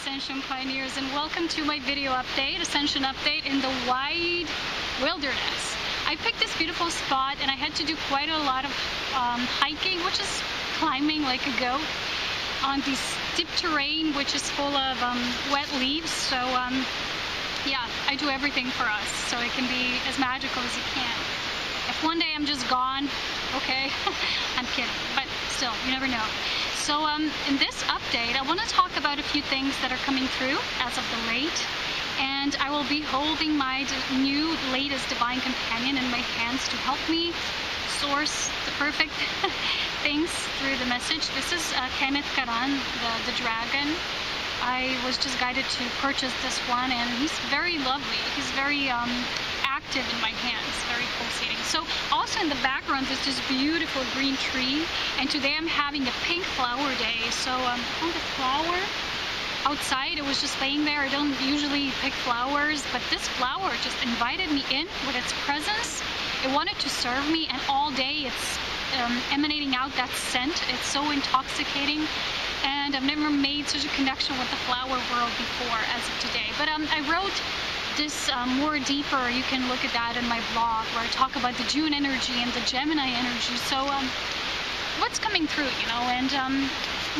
Ascension Pioneers, and welcome to my video update, Ascension update in the wide wilderness. I picked this beautiful spot and I had to do quite a lot of hiking, which is climbing like a goat, on this steep terrain which is full of wet leaves. So yeah, I do everything for us so it can be as magical as it can. If one day I'm just gone, okay, I'm kidding, but still, you never know. So in this update, I want to talk about a few things that are coming through as of the late, and I will be holding my new latest divine companion in my hands to help me source the perfect things through the message. This is Kenneth Karan, the dragon. I was just guided to purchase this one, and he's very lovely. He's very active in my hands, very pulsating. So also in the background there's this beautiful green tree, and today I'm having a pink flower day. So on the flower outside, it was just laying there. I don't usually pick flowers, but this flower just invited me in with its presence. It wanted to serve me, and all day it's emanating out that scent. It's so intoxicating, and I've never made such a connection with the flower world before as of today. But I wrote this more deeper. You can look at that in my blog where I talk about the June energy and the Gemini energy. So what's coming through, you know, and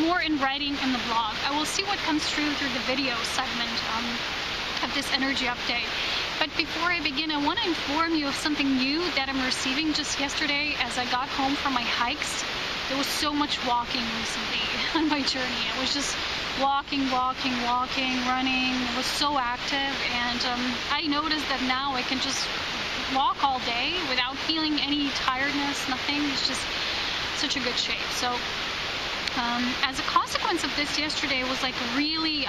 more in writing in the blog. I will see what comes through the video segment of this energy update. But before I begin, I want to inform you of something new that I'm receiving. Just yesterday as I got home from my hikes, there was so much walking recently on my journey. I was just walking, running. It was so active, and I noticed that now I can just walk all day without feeling any tiredness, nothing. It's just such a good shape. So as a consequence of this, yesterday was like a really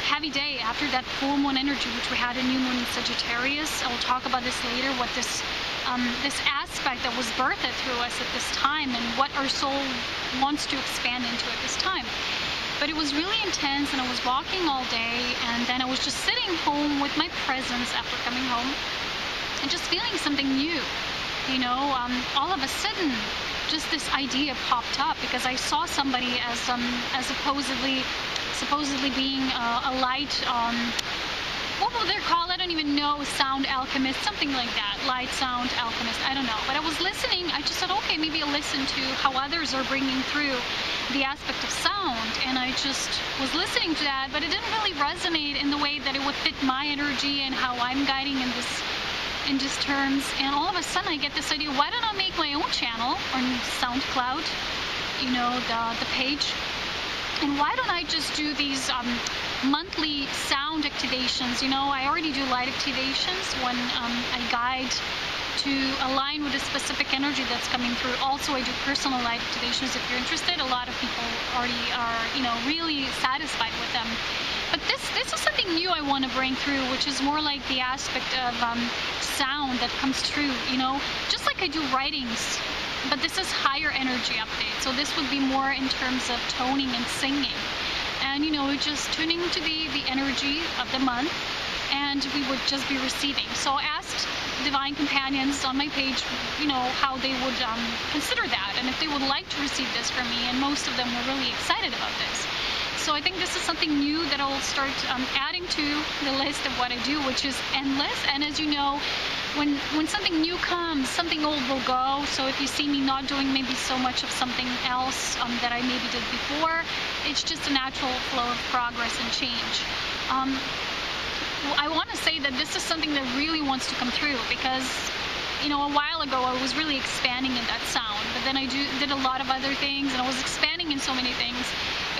heavy day after that full moon energy, which we had a new moon in Sagittarius. I will talk about this later, what this aspect that was birthed through us at this time and what our soul wants to expand into at this time. But it was really intense, and I was walking all day, and then I was just sitting home with my presence after coming home and just feeling something new. You know, all of a sudden just this idea popped up because I saw somebody as supposedly being a light, what will they call it? I don't even know, sound alchemist, something like that, light sound alchemist, I don't know. But I was listening, I just thought, okay, maybe I'll listen to how others are bringing through the aspect of sound, and I just was listening to that, but it didn't really resonate in the way that it would fit my energy and how I'm guiding in just terms. And all of a sudden I get this idea, why don't I make my own channel on SoundCloud, you know, the page, and why don't I just do these monthly sound activations? You know, I already do light activations when I guide to align with a specific energy that's coming through. Also, I do personal light activations if you're interested. A lot of people already are, you know, really satisfied with them. But this is something new I want to bring through, which is more like the aspect of sound that comes through, you know, just like I do writings. But this is higher energy update, so this would be more in terms of toning and singing, and you know, just tuning into the energy of the month, and we would just be receiving. So I asked divine companions on my page, you know, how they would consider that, and if they would like to receive this from me, and most of them were really excited about this. So I think this is something new that I'll start adding to the list of what I do, which is endless. And as you know, when something new comes, something old will go. So if you see me not doing maybe so much of something else that I maybe did before, it's just a natural flow of progress and change. I want to say that this is something that really wants to come through, because you know, a while ago I was really expanding in that sound, but then I did a lot of other things, and I was expanding in so many things.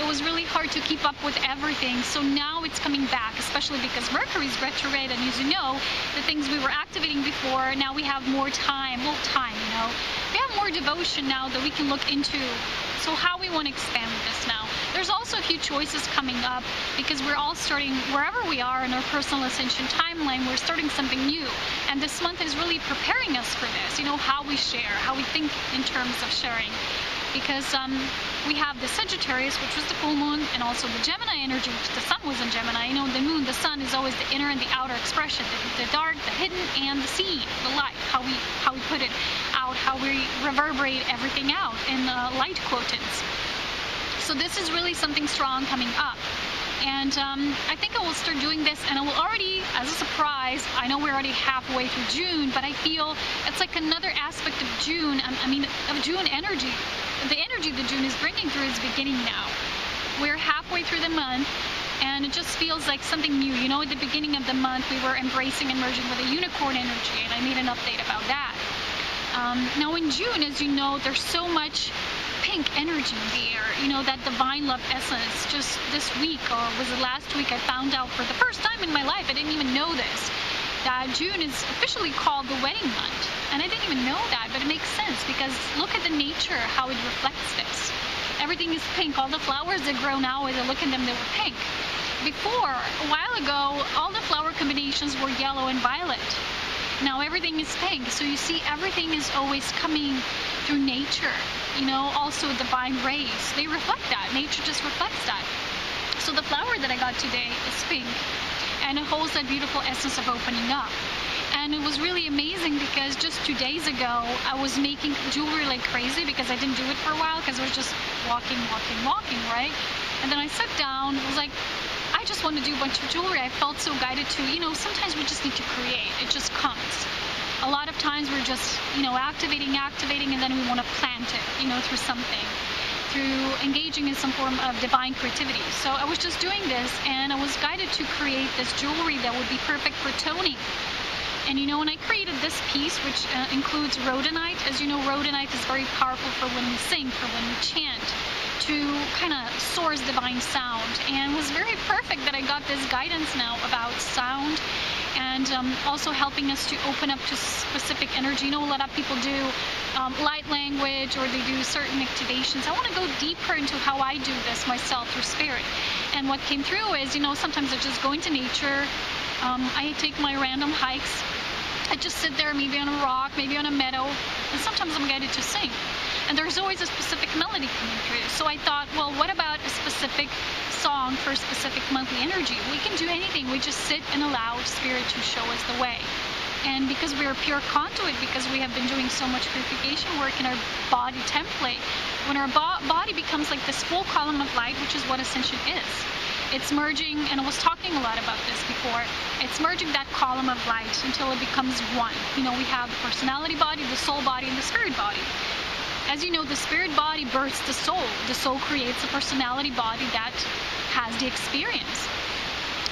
It was really hard to keep up with everything. So now it's coming back, especially because Mercury's retrograde, and as you know, the things we were activating before, now we have more time, you know. We have more devotion now that we can look into. So how we want to expand with this now. There's also a few choices coming up, because we're all starting, wherever we are in our personal ascension timeline, we're starting something new. And this month is really preparing us for this, you know, how we share, how we think in terms of sharing. Because we have the Sagittarius, which was the full moon, and also the Gemini energy, which the sun was in Gemini. You know, the moon, the sun is always the inner and the outer expression, the dark, the hidden, and the seen, the light, how we put it out, how we reverberate everything out in light quotients. So this is really something strong coming up. And I think I will start doing this, and I will already, as a surprise, I know we're already halfway through June, but I feel it's like another aspect of June, of June energy. The energy that June is bringing through is beginning now. We're halfway through the month, and it just feels like something new. You know, at the beginning of the month, we were embracing and merging with a unicorn energy, and I made an update about that. Now in June, as you know, there's so much pink energy in the air, you know, that divine love essence. Just this week, or was it last week, I found out for the first time in my life, I didn't even know this, that June is officially called the wedding month. And I didn't even know that, but it makes sense, because look at the nature, how it reflects this. Everything is pink. All the flowers that grow now, as I look at them, they were pink. Before, a while ago, all the flower combinations were yellow and violet. Now everything is pink, so you see everything is always coming through nature. You know, also divine rays, they reflect that. Nature just reflects that. So the flower that I got today is pink, and it holds that beautiful essence of opening up. And it was really amazing, because just 2 days ago I was making jewelry like crazy, because I didn't do it for a while, because I was just walking, right? And then I sat down, it was like, I just want to do a bunch of jewelry. I felt so guided to, you know, sometimes we just need to create. It just comes. A lot of times we're just, you know, activating, and then we want to plant it, you know, through something, through engaging in some form of divine creativity. So I was just doing this, and I was guided to create this jewelry that would be perfect for toning. And you know, when I created this piece, which includes rhodonite, as you know, rhodonite is very powerful for when we sing, for when we chant, to kind of source divine sound. And it was very perfect that I got this guidance now about sound, and also helping us to open up to specific energy. You know, a lot of people do light language, or they do certain activations. I want to go deeper into how I do this myself through spirit. And what came through is, you know, sometimes I just go into nature. I take my random hikes. I just sit there, maybe on a rock, maybe on a meadow, and sometimes I'm guided to sing. And there's always a specific melody coming through. So I thought, well, what about a specific song for a specific monthly energy? We can do anything. We just sit and allow Spirit to show us the way. And because we're a pure conduit, because we have been doing so much purification work in our body template, when our body becomes like this full column of light, which is what Ascension is, it's merging, and I was talking a lot about this before, it's merging that column of light until it becomes one. You know, we have the personality body, the soul body, and the spirit body. As you know, the spirit body births the soul. The soul creates a personality body that has the experience.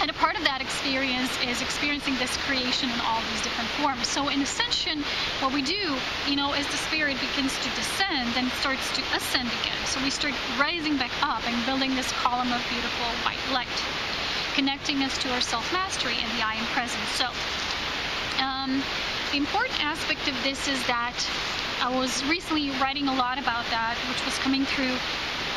And a part of that experience is experiencing this creation in all these different forms. So in Ascension, what we do, you know, as the spirit begins to descend, then it starts to ascend again. So we start rising back up and building this column of beautiful white light, connecting us to our self-mastery and the I Am Presence. So the important aspect of this is that I was recently writing a lot about that, which was coming through.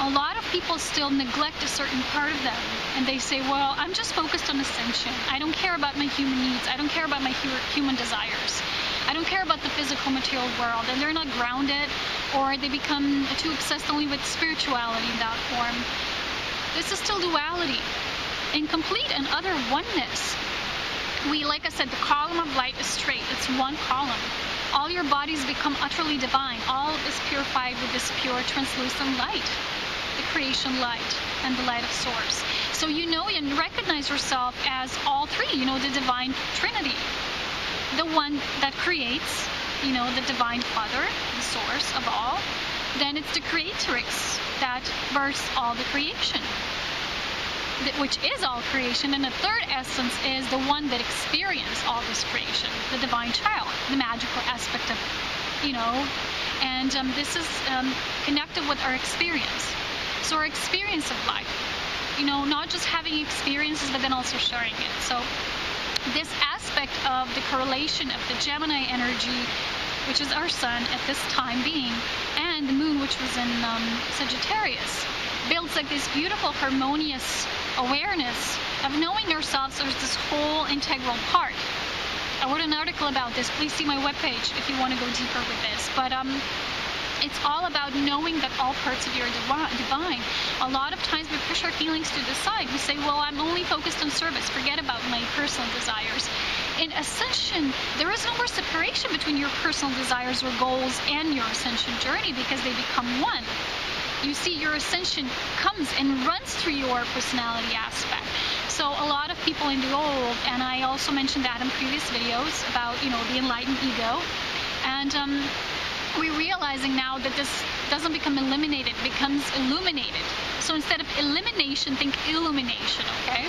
A lot of people still neglect a certain part of them, and they say, well, I'm just focused on Ascension. I don't care about my human needs. I don't care about my human desires. I don't care about the physical material world, and they're not grounded, or they become too obsessed only with spirituality in that form. This is still duality. In complete and utter oneness, like I said, the column of light is straight. It's one column. All your bodies become utterly divine. All is purified with this pure, translucent light, the creation light and the light of source. So you know and recognize yourself as all three, you know, the divine trinity. The one that creates, you know, the divine Father, the source of all. Then it's the creatrix that births all the creation, which is all creation. And the third essence is the one that experiences all this creation, the divine child, the magical aspect of, you know, and this is connected with our experience. So our experience of life, you know, not just having experiences, but then also sharing it. So this aspect of the correlation of the Gemini energy, which is our sun at this time being, and the moon, which was in Sagittarius, builds like this beautiful harmonious awareness of knowing ourselves as this whole integral part. I wrote an article about this. Please see my webpage if you want to go deeper with this. But it's all about knowing that all parts of you are divine. A lot of times we push our feelings to the side. We say, well, I'm only focused on service. Forget about my personal desires. In Ascension, there is no more separation between your personal desires or goals and your Ascension journey, because they become one. you see your ascension comes and runs through your personality aspect. So a lot of people in the old, and I also mentioned that in previous videos about, the enlightened ego, and we're realizing now that this doesn't become eliminated, it becomes illuminated. So instead of elimination, think illumination, okay?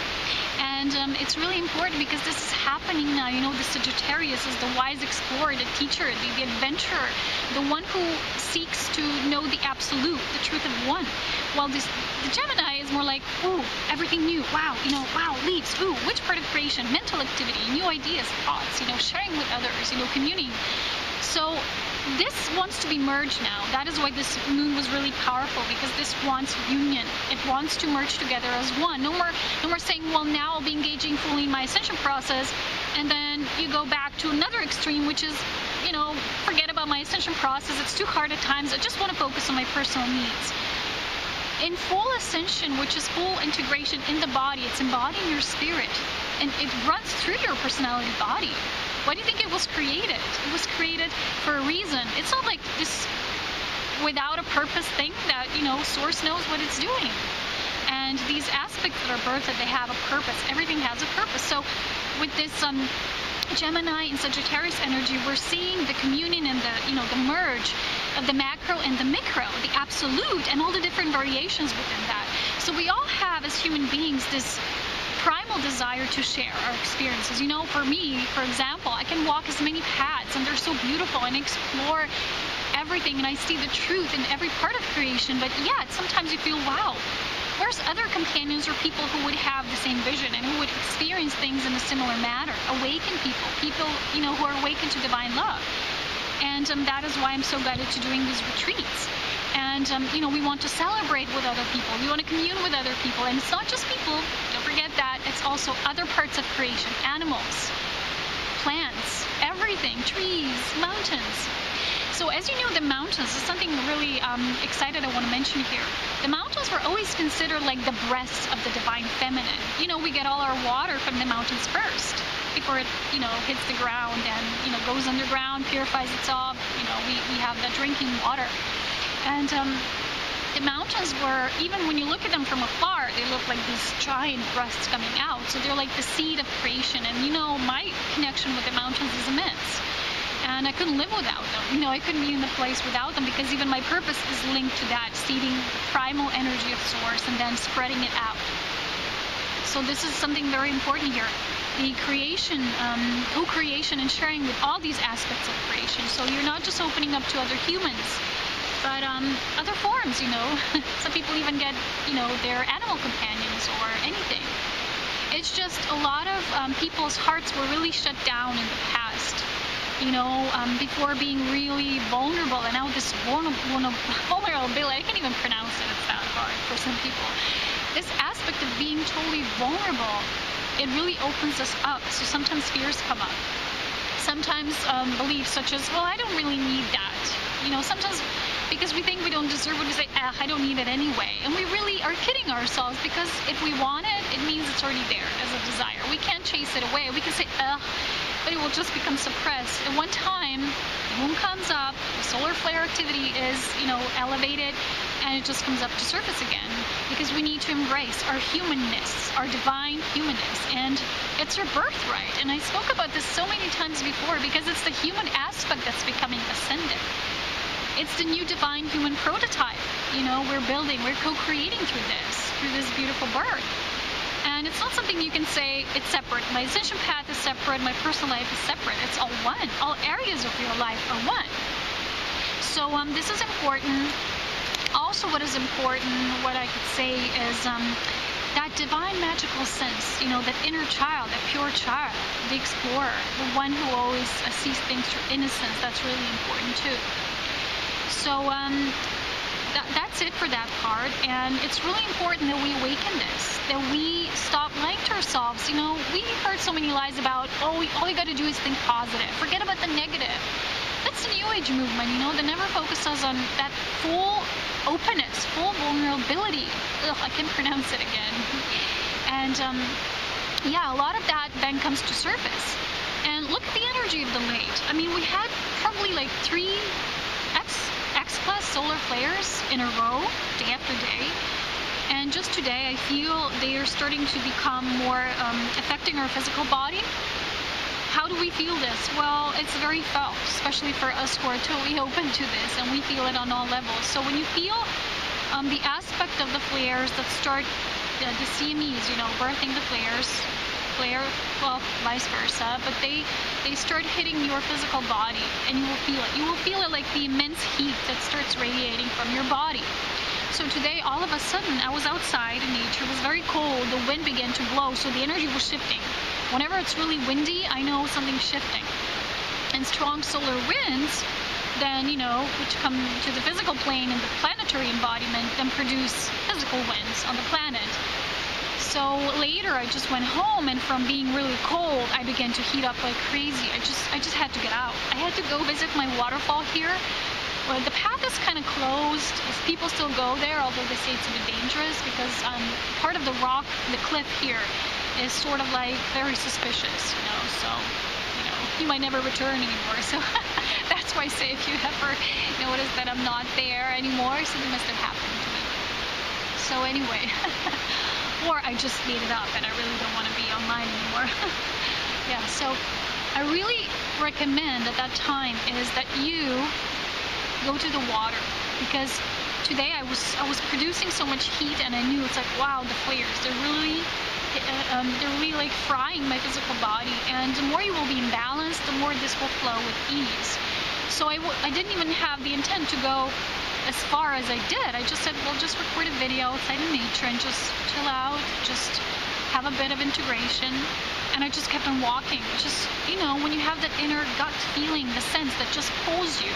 And it's really important because this is happening now. The Sagittarius is the wise explorer, the teacher, the adventurer, the one who seeks to know the absolute, the truth of one. While the Gemini is more like, ooh, everything new, wow, wow, leaps, ooh, which part of creation, mental activity, new ideas, thoughts, sharing with others, communing. So this wants to be merged now. That is why this moon was really powerful, because this wants union. It wants to merge together as one. No more saying, well, now I'll be engaging fully in my ascension process, and then you go back to another extreme, which is, forget about my ascension process. It's too hard at times. I just want to focus on my personal needs. In full ascension, which is full integration in the body, it's embodying your spirit, and it runs through your personality body. Why do you think it was created? It was created for a reason. It's not like this without a purpose thing that, Source knows what it's doing. And these aspects that are birthed, they have a purpose. Everything has a purpose. So with this Gemini and Sagittarius energy, we're seeing the communion and the merge of the macro and the micro, the absolute, and all the different variations within that. So we all have, as human beings, this primal desire to share our experiences. For me, for example, I can walk as many paths, and they're so beautiful, and explore everything, and I see the truth in every part of creation. But yet, sometimes you feel, wow, where's other companions or people who would have the same vision and who would experience things in a similar manner? Awakened people, who are awakened to divine love. And that is why I'm so guided to doing these retreats. And, we want to celebrate with other people. We want to commune with other people. And it's not just people. Don't forget that. It's also other parts of creation. Animals, plants, everything, trees, mountains. So as you know, the mountains is something really excited I want to mention here. The mountains were always considered like the breasts of the divine feminine. We get all our water from the mountains first before it, hits the ground and, goes underground, purifies itself. We have the drinking water. And the mountains were, even when you look at them from afar, they look like these giant breasts coming out. So they're like the seed of creation. And my connection with the mountains is immense. And I couldn't live without them. I couldn't be in the place without them, because even my purpose is linked to that, seeding the primal energy of Source and then spreading it out. So this is something very important here. The creation, co-creation and sharing with all these aspects of creation. So you're not just opening up to other humans, but other forms, Some people even get, their animal companions or anything. It's just a lot of people's hearts were really shut down in the past, before being really vulnerable. And now this vulnerability, I can't even pronounce it, it's that hard for some people. This aspect of being totally vulnerable, it really opens us up. So sometimes fears come up. Sometimes beliefs such as, well, I don't really need that. Sometimes because we think we don't deserve it, we say, I don't need it anyway. And we really are kidding ourselves, because if we want it, it means it's already there as a desire. We can't chase it away. We can say, but it will just become suppressed. At one time, the moon comes up, the solar flare activity is, elevated, and it just comes up to surface again, because we need to embrace our humanness, our divine humanness, and it's our birthright. And I spoke about this so many times before, because it's the human aspect that's becoming ascendant. It's the new divine human prototype, we're building, we're co-creating through this beautiful birth. And it's not something you can say it's separate. My ascension path is separate, my personal life is separate. It's all one. All areas of your life are one. So this is important. Also, what is important, what I could say is that divine magical sense, that inner child, that pure child, the explorer, the one who always sees things through innocence. That's really important too. So that's it for that part, and it's really important that we awaken this, that we stop lying to ourselves. We heard so many lies about, all you got to do is think positive, forget about the negative. That's the New Age movement, that never focuses on that full openness, full vulnerability. I can't pronounce it again. And yeah, a lot of that then comes to surface. And look at the energy of the late. We had probably like 3 X-class solar flares in a row, day after day. And just today, I feel they are starting to become more affecting our physical body. How do we feel this? Well, it's very felt, especially for us who are totally open to this, and we feel it on all levels. So when you feel the aspect of the flares that start, the CMEs, birthing the flares, well, vice versa, but they start hitting your physical body, and you will feel it. You will feel it like the immense heat that starts radiating from your body. So today, all of a sudden, I was outside in nature. It was very cold. The wind began to blow, so the energy was shifting. Whenever it's really windy, I know something's shifting. And strong solar winds, then, which come to the physical plane and the planetary embodiment, then produce physical winds on the planet. So later, I just went home, and from being really cold, I began to heat up like crazy. I just had to get out. I had to go visit my waterfall here. Well, the path is kind of closed. People still go there, although they say it's a bit dangerous because part of the rock, the cliff here, is sort of like very suspicious, so, you might never return anymore. So that's why I say if you ever notice that I'm not there anymore, something must have happened to me. So anyway, or I just made it up and I really don't want to be online anymore. Yeah, so I really recommend at that time is that you go to the water, because today I was producing so much heat, and I knew it's like, wow, the flares, they're really like frying my physical body, and the more you will be in balance, the more this will flow with ease. So I didn't even have the intent to go as far as I did. I just said, well, just record a video outside in nature and just chill out, just have a bit of integration. And I just kept on walking. Just, when you have that inner gut feeling, the sense that just pulls you.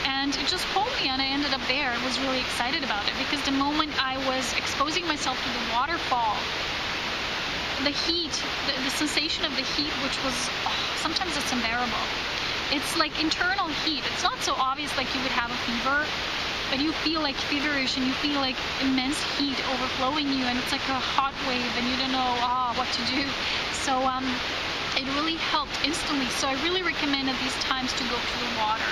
And it just pulled me, and I ended up there. I was really excited about it, because the moment I was exposing myself to the waterfall, the heat, the sensation of the heat, which was, sometimes it's unbearable. It's like internal heat. It's not so obvious like you would have a fever, but you feel like feverish, and you feel like immense heat overflowing you, and it's like a hot wave, and you don't know what to do. So it really helped instantly. So I really recommend at these times to go to the water.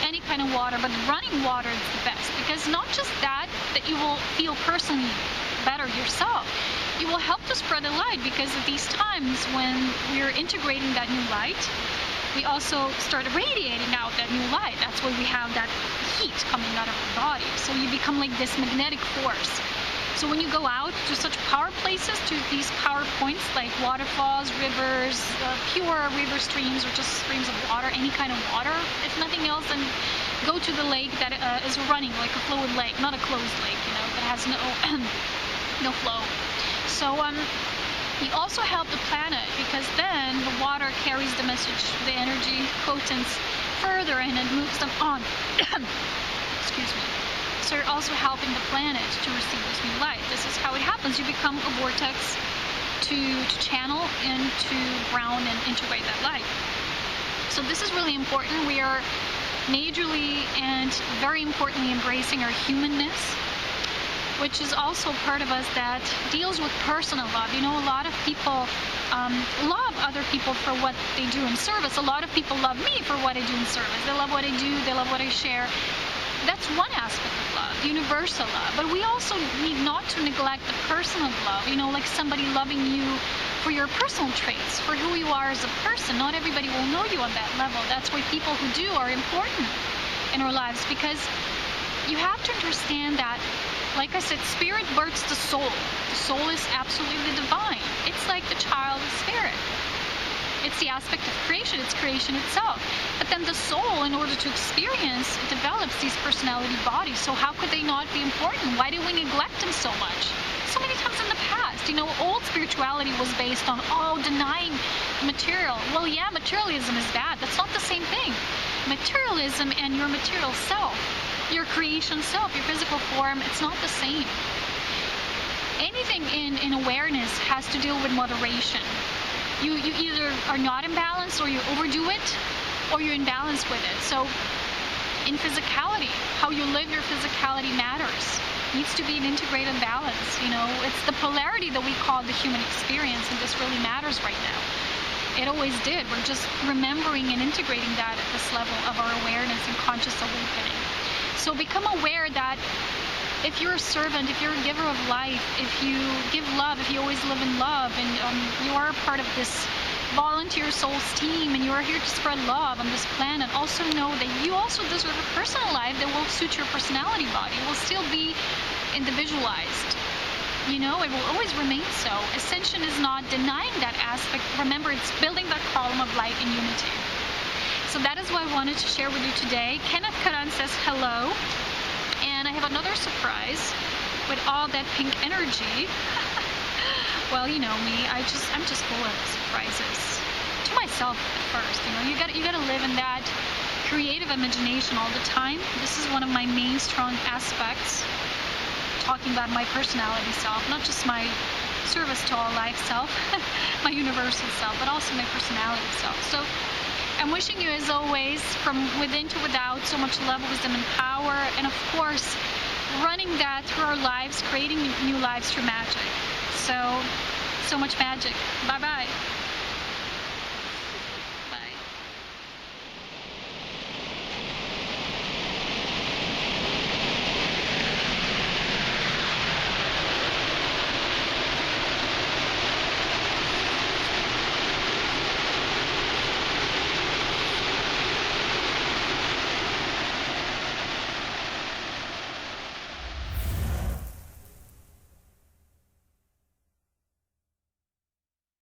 Any kind of water, but running water is the best, because not just that you will feel personally better yourself, you will help to spread the light, because at these times when we're integrating that new light, we also start radiating out that new light. That's why we have that heat coming out of our body. So you become like this magnetic force. So when you go out to such power places, to these power points like waterfalls, rivers, pure river streams, or just streams of water, any kind of water, if nothing else, then go to the lake that is running, like a fluid lake, not a closed lake, that has no flow. So you also help the planet, because then the water carries the message, the energy, potence further, and it moves them on. Excuse me. So you're also helping the planet to receive this new light. This is how it happens. You become a vortex to channel and to ground and integrate that light. So this is really important. We are majorly and very importantly embracing our humanness, which is also part of us that deals with personal love. A lot of people love other people for what they do in service. A lot of people love me for what I do in service. They love what I do. They love what I share. That's one aspect of love, universal love. But we also need not to neglect the personal love, like somebody loving you for your personal traits, for who you are as a person. Not everybody will know you on that level. That's why people who do are important in our lives, because you have to understand that, like I said, spirit births the soul. The soul is absolutely divine. It's like the child of spirit. It's the aspect of creation. It's creation itself. But then the soul, in order to experience, it develops these personality bodies. So how could they not be important? Why do we neglect them so much? So many times in the past, old spirituality was based on, denying material. Well, yeah, materialism is bad. That's not the same thing. Materialism and your material self, your creation self, your physical form, it's not the same. Anything in awareness has to deal with moderation. You either are not in balance, or you overdo it, or you're in balance with it. So in physicality, how you live your physicality matters. Needs to be an integrated balance. It's the polarity that we call the human experience, and this really matters right now. It always did. We're just remembering and integrating that at this level of our awareness and conscious awakening. So become aware that if you're a servant, if you're a giver of life, if you give love, if you always live in love, and you are a part of this volunteer souls team, and you are here to spread love on this planet, also know that you also deserve a personal life that will suit your personality body. It will still be individualized. You know, it will always remain so. Ascension is not denying that aspect. Remember, it's building that column of light and unity. So that is what I wanted to share with you today. Kenneth Karan says hello. And I have another surprise with all that pink energy. Well, you know me, I'm just full of surprises. To myself at first, you know, you gotta live in that creative imagination all the time. This is one of my main strong aspects, talking about my personality self, not just my service to all life self, my universal self, but also my personality self. So I'm wishing you, as always, from within to without, so much love, wisdom, and power, and of course, running that through our lives, creating new lives through magic. So much magic. Bye-bye.